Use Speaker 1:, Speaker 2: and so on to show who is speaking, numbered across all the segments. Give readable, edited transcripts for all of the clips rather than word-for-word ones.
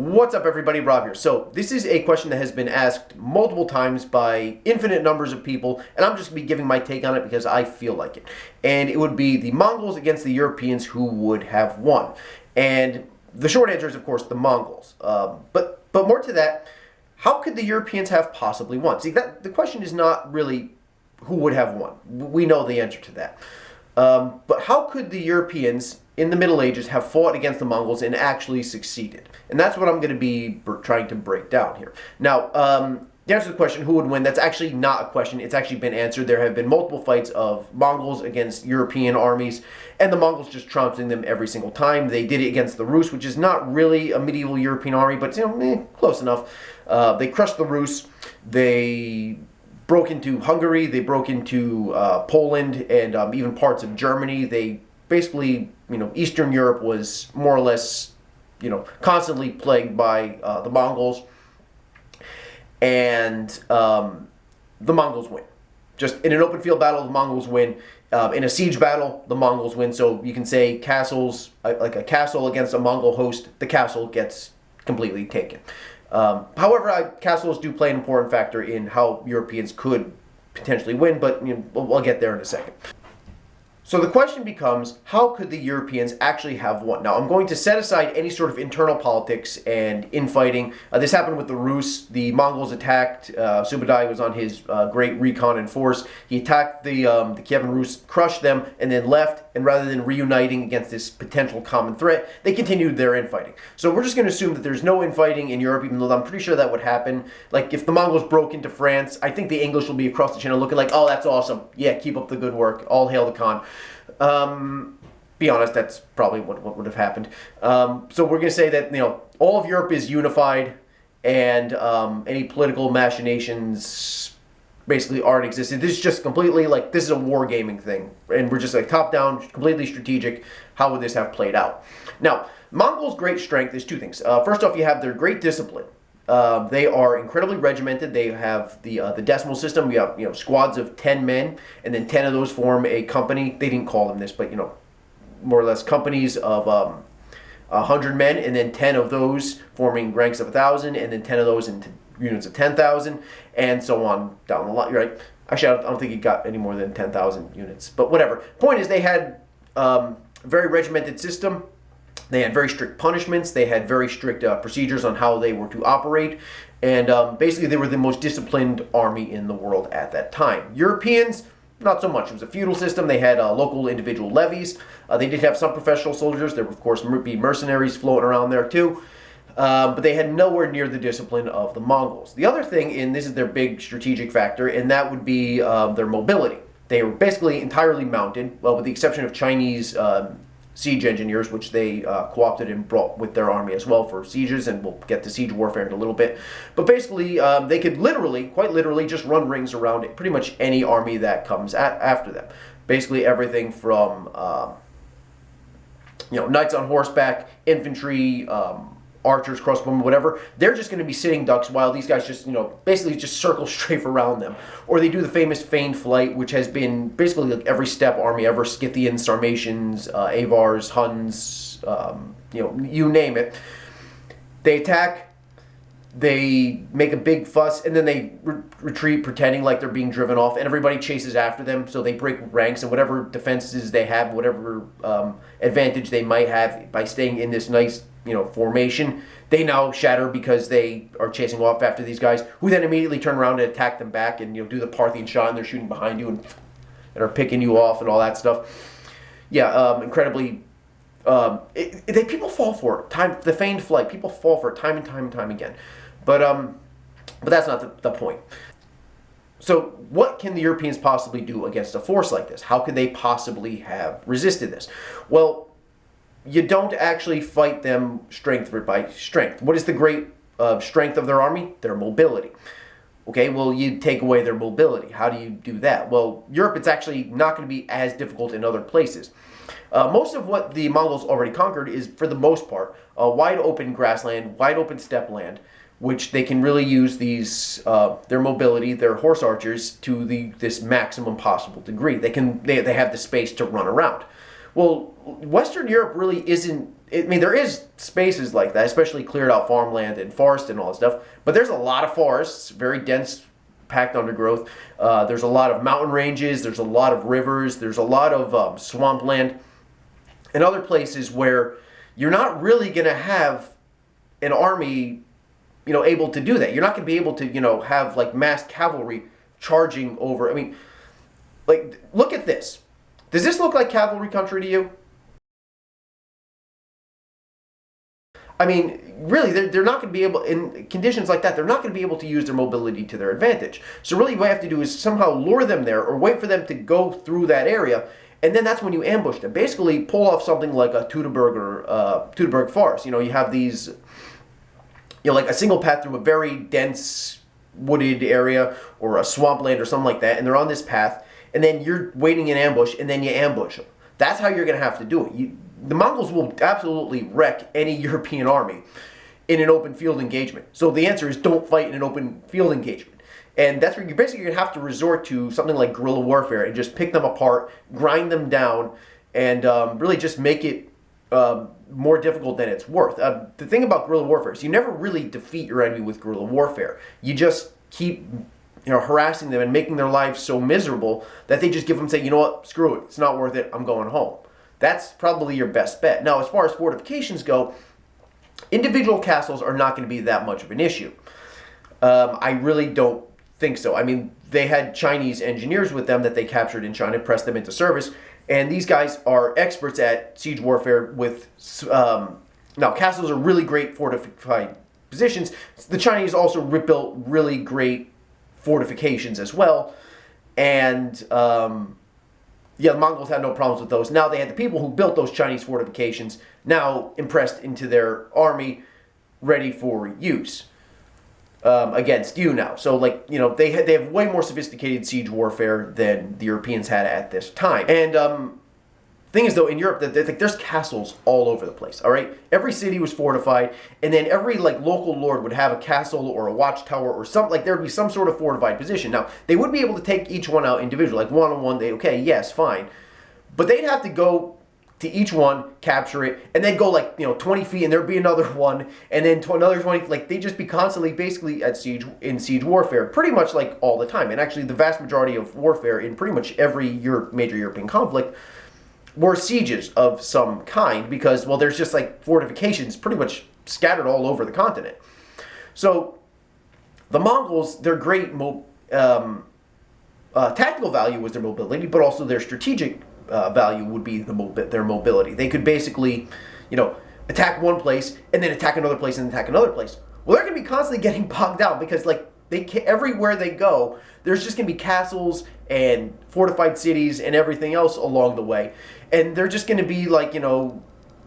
Speaker 1: What's up, everybody? Rob here. So this is a question that has been asked multiple times by infinite numbers of people, and I'm just going to be giving my take on it because I feel like it. And it would be the Mongols against the Europeans, who would have won. And the short answer is, of course, the Mongols. But more to that, how could the Europeans have possibly won? See, the question is not really who would have won. We know the answer to that. But how could the Europeans in the Middle Ages have fought against the Mongols and actually succeeded? And that's what I'm going to be trying to break down here. Now, the answer to the question, who would win, that's actually not a question. It's actually been answered. There have been multiple fights of Mongols against European armies, and the Mongols just trouncing them every single time. They did it against the Rus, which is not really a medieval European army, but close enough. They crushed the Rus. They broke into Hungary. They broke into Poland and even parts of Germany. They basically, Eastern Europe was more or less, constantly plagued by the Mongols. And the Mongols win. Just in an open field battle, the Mongols win. In a siege battle, the Mongols win. So you can say castles, like a castle against a Mongol host, the castle gets completely taken. However, castles do play an important factor in how Europeans could potentially win, but we'll get there in a second. So the question becomes, how could the Europeans actually have won? Now, I'm going to set aside any sort of internal politics and infighting. This happened with the Rus. The Mongols attacked. Subadai was on his great recon and force. He attacked the Kievan Rus, crushed them, and then left. And rather than reuniting against this potential common threat, they continued their infighting. So we're just going to assume that there's no infighting in Europe, even though I'm pretty sure that would happen. Like, if the Mongols broke into France, I think the English will be across the channel looking like, oh, that's awesome. Yeah, keep up the good work. All hail the Khan. Be honest, that's probably what would have happened. So we're going to say that, all of Europe is unified, and any political machinations basically aren't existent. This is just completely this is a wargaming thing, and we're just top down, completely strategic. How would this have played out? Now, Mongols' great strength is two things. First off, you have their great discipline. They are incredibly regimented. They have the decimal system. You have squads of 10 men, and then 10 of those form a company. They didn't call them this, but more or less companies of 100 men, and then 10 of those forming ranks of 1,000, and then 10 of those into units of 10,000, and so on down the line. Right? Actually, I don't think it got any more than 10,000 units, but whatever. Point is, they had a very regimented system. They had very strict punishments. They had very strict procedures on how they were to operate. And basically, they were the most disciplined army in the world at that time. Europeans, not so much. It was a feudal system. They had local individual levies. They did have some professional soldiers. There would, of course, be mercenaries floating around there, too. But they had nowhere near the discipline of the Mongols. The other thing, and this is their big strategic factor, and that would be their mobility. They were basically entirely mounted, well, with the exception of Chinese siege engineers, which they co-opted and brought with their army as well for sieges, and we'll get to siege warfare in a little bit. But basically, they could quite literally, just run rings around pretty much any army that comes after them. Basically, everything from knights on horseback, infantry, archers, crossbowmen, whatever. They're just going to be sitting ducks while these guys just, basically just circle strafe around them. Or they do the famous feigned flight, which has been basically every steppe army ever: Scythians, Sarmatians, Avars, Huns, you name it. They attack, they make a big fuss, and then they retreat pretending like they're being driven off, and everybody chases after them. So they break ranks, and whatever defenses they have, whatever advantage they might have by staying in this nice formation, they now shatter because they are chasing off after these guys, who then immediately turn around and attack them back, and do the Parthian shot, and they're shooting behind you and are picking you off and all that stuff. Yeah, incredibly. People fall for it. The feigned flight, people fall for it time and time again. But that's not the point. So what can the Europeans possibly do against a force like this? How could they possibly have resisted this? Well, you don't actually fight them strength by strength. What is the great strength of their army? Their mobility. Okay, well, you take away their mobility. How do you do that? Well, Europe, it's actually not going to be as difficult in other places. Most of what the Mongols already conquered is, for the most part, wide open grassland, wide open steppe land, which they can really use their mobility, their horse archers, to this maximum possible degree. They have the space to run around. Well, Western Europe really isn't I mean, there is spaces like that, especially cleared out farmland and forest and all that stuff. But there's a lot of forests, very dense, packed undergrowth. There's a lot of mountain ranges. There's a lot of rivers. There's a lot of swampland and other places where you're not really going to have an army, able to do that. You're not going to be able to, have like massed cavalry charging over. I mean, like, look at this. Does this look like cavalry country to you? I mean, really, they're not going to be able, in conditions like that, they're not going to be able to use their mobility to their advantage. So really what you have to do is somehow lure them there or wait for them to go through that area, and then that's when you ambush them. Basically, pull off something like a Teutoburg or Teutoburg Forest. You have these, like a single path through a very dense wooded area or a swampland or something like that, and they're on this path, and then you're waiting in ambush, and then you ambush them. That's how you're going to have to do it. The Mongols will absolutely wreck any European army in an open field engagement. So the answer is don't fight in an open field engagement. And that's where you're basically going to have to resort to something like guerrilla warfare and just pick them apart, grind them down, and really just make it more difficult than it's worth. The thing about guerrilla warfare is you never really defeat your enemy with guerrilla warfare. You just keep harassing them and making their lives so miserable that they just give them, say, you know what, screw it, it's not worth it, I'm going home. That's probably your best bet. Now, as far as fortifications go, individual castles are not going to be that much of an issue. I really don't think so. I mean, they had Chinese engineers with them that they captured in China, pressed them into service, and these guys are experts at siege warfare with... now, castles are really great fortified positions. The Chinese also built really great fortifications as well, and... the Mongols had no problems with those. Now they had the people who built those Chinese fortifications now impressed into their army, ready for use against you now. So, like, they have way more sophisticated siege warfare than the Europeans had at this time. And thing is, though, in Europe, there's castles all over the place. All right, every city was fortified, and then every local lord would have a castle or a watchtower or something. Like, there'd be some sort of fortified position. Now they would be able to take each one out individually, like one on one. Okay, yes, fine, but they'd have to go to each one, capture it, and then go 20 feet, and there'd be another one, and then another 20. Like, they'd just be constantly, basically, in siege warfare, pretty much all the time. And actually, the vast majority of warfare in pretty much every major European conflict were sieges of some kind, because, well, there's just fortifications pretty much scattered all over the continent. So the Mongols, their great tactical value was their mobility, but also their strategic value would be their mobility. They could basically, attack one place and then attack another place and attack another place. Well, they're going to be constantly getting bogged down because everywhere they go, there's just going to be castles and fortified cities and everything else along the way. And they're just going to be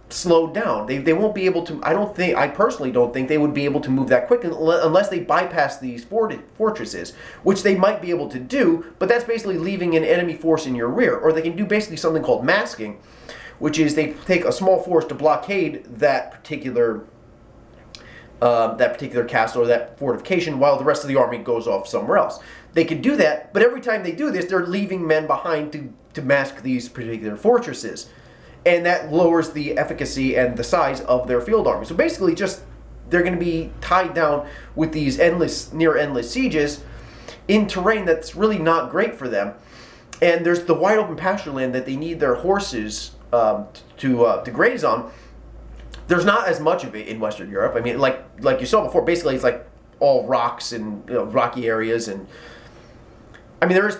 Speaker 1: slowed down. They won't be able to, I personally don't think they would be able to move that quick unless they bypass these fortresses, which they might be able to do, but that's basically leaving an enemy force in your rear. Or they can do basically something called masking, which is they take a small force to blockade that particular castle or that fortification while the rest of the army goes off somewhere else. They can do that, but every time they do this, they're leaving men behind to mask these particular fortresses. And that lowers the efficacy and the size of their field army. So basically, they're going to be tied down with these near endless sieges in terrain that's really not great for them. And there's the wide open pasture land that they need their horses to graze on. There's not as much of it in Western Europe. I mean, like you saw before, basically it's all rocks and rocky areas, and I mean there is.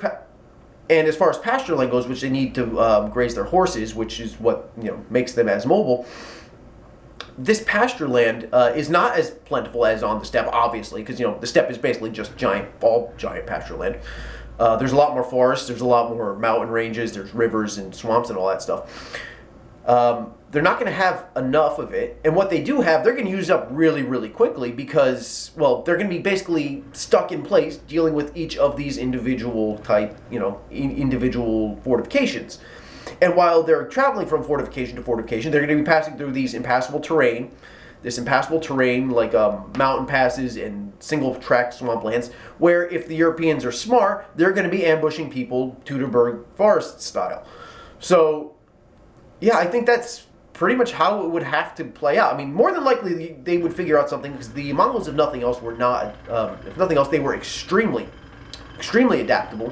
Speaker 1: And as far as pasture land goes, which they need to graze their horses, which is what makes them as mobile, this pasture land is not as plentiful as on the steppe, obviously, because the steppe is basically just all giant pasture land. There's a lot more forests, there's a lot more mountain ranges, there's rivers and swamps and all that stuff. They're not going to have enough of it, and what they do have, they're going to use up really, really quickly because, well, they're going to be basically stuck in place dealing with each of these individual individual fortifications. And while they're traveling from fortification to fortification, they're going to be passing through this impassable terrain like mountain passes and single-track swamplands, where if the Europeans are smart, they're going to be ambushing people Teutoburg Forest style. So, yeah, I think that's pretty much how it would have to play out. I mean, more than likely they would figure out something, because the Mongols, if nothing else, were not. If nothing else, they were extremely adaptable.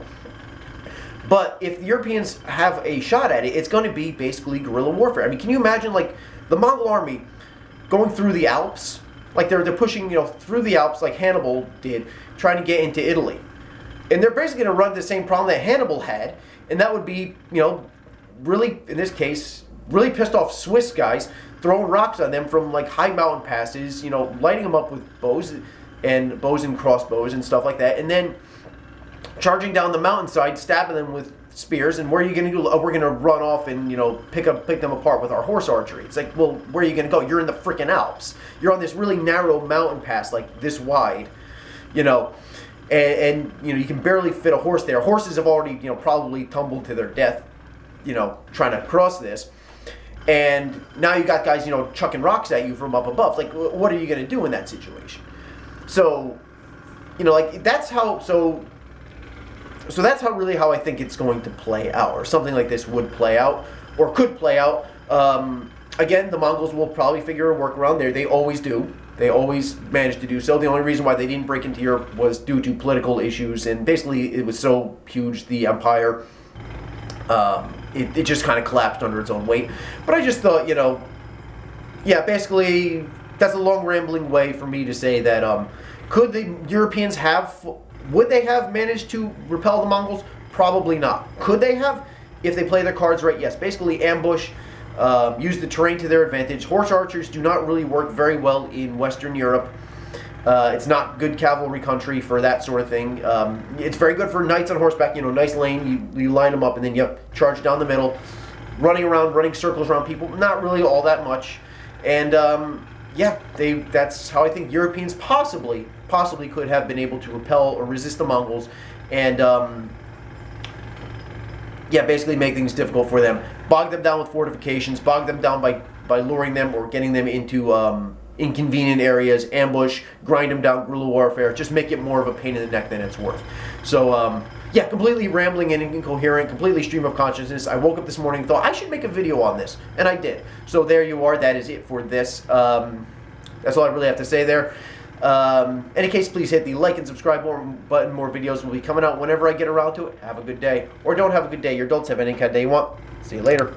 Speaker 1: But if the Europeans have a shot at it, it's going to be basically guerrilla warfare. I mean, can you imagine, like, the Mongol army going through the Alps? Like, they're pushing, through the Alps like Hannibal did, trying to get into Italy. And they're basically going to run the same problem that Hannibal had, and that would be, really, in this case, really pissed off Swiss guys, throwing rocks on them from, like, high mountain passes, lighting them up with bows and crossbows and stuff like that, and then charging down the mountainside, stabbing them with spears. And where are you going to do? Oh, we're going to run off and pick them apart with our horse archery. It's like, well, where are you going to go? You're in the freaking Alps. You're on this really narrow mountain pass, like this wide, and you can barely fit a horse there. Horses have already probably tumbled to their death, trying to cross this. And now you got guys chucking rocks at you from up above. Like, what are you going to do in that situation? So, like, that's how. So that's how I think it's going to play out, or something like this would play out, or could play out. Again, the Mongols will probably figure a workaround there. They always do. They always manage to do so. The only reason why they didn't break into Europe was due to political issues, and basically it was so huge, the empire, it just kind of collapsed under its own weight. But I just thought, basically that's a long rambling way for me to say that could the Europeans would they have managed to repel the Mongols? Probably not. Could they have? If they play their cards right, yes. Basically ambush, use the terrain to their advantage. Horse archers do not really work very well in Western Europe. It's not good cavalry country for that sort of thing. It's very good for knights on horseback, nice lane, you line them up and then charge down the middle, running circles around people, not really all that much. And that's how I think Europeans possibly could have been able to repel or resist the Mongols, and basically make things difficult for them. Bog them down with fortifications, bog them down by luring them or getting them into inconvenient areas, ambush, grind them down, guerrilla warfare, just make it more of a pain in the neck than it's worth. So, completely rambling and incoherent, completely stream of consciousness. I woke up this morning and thought, I should make a video on this, and I did. So there you are, that is it for this. That's all I really have to say there. Any case, please hit the like and subscribe button. More videos will be coming out whenever I get around to it. Have a good day. Or don't have a good day. Your adults have any kind of day you want. See you later.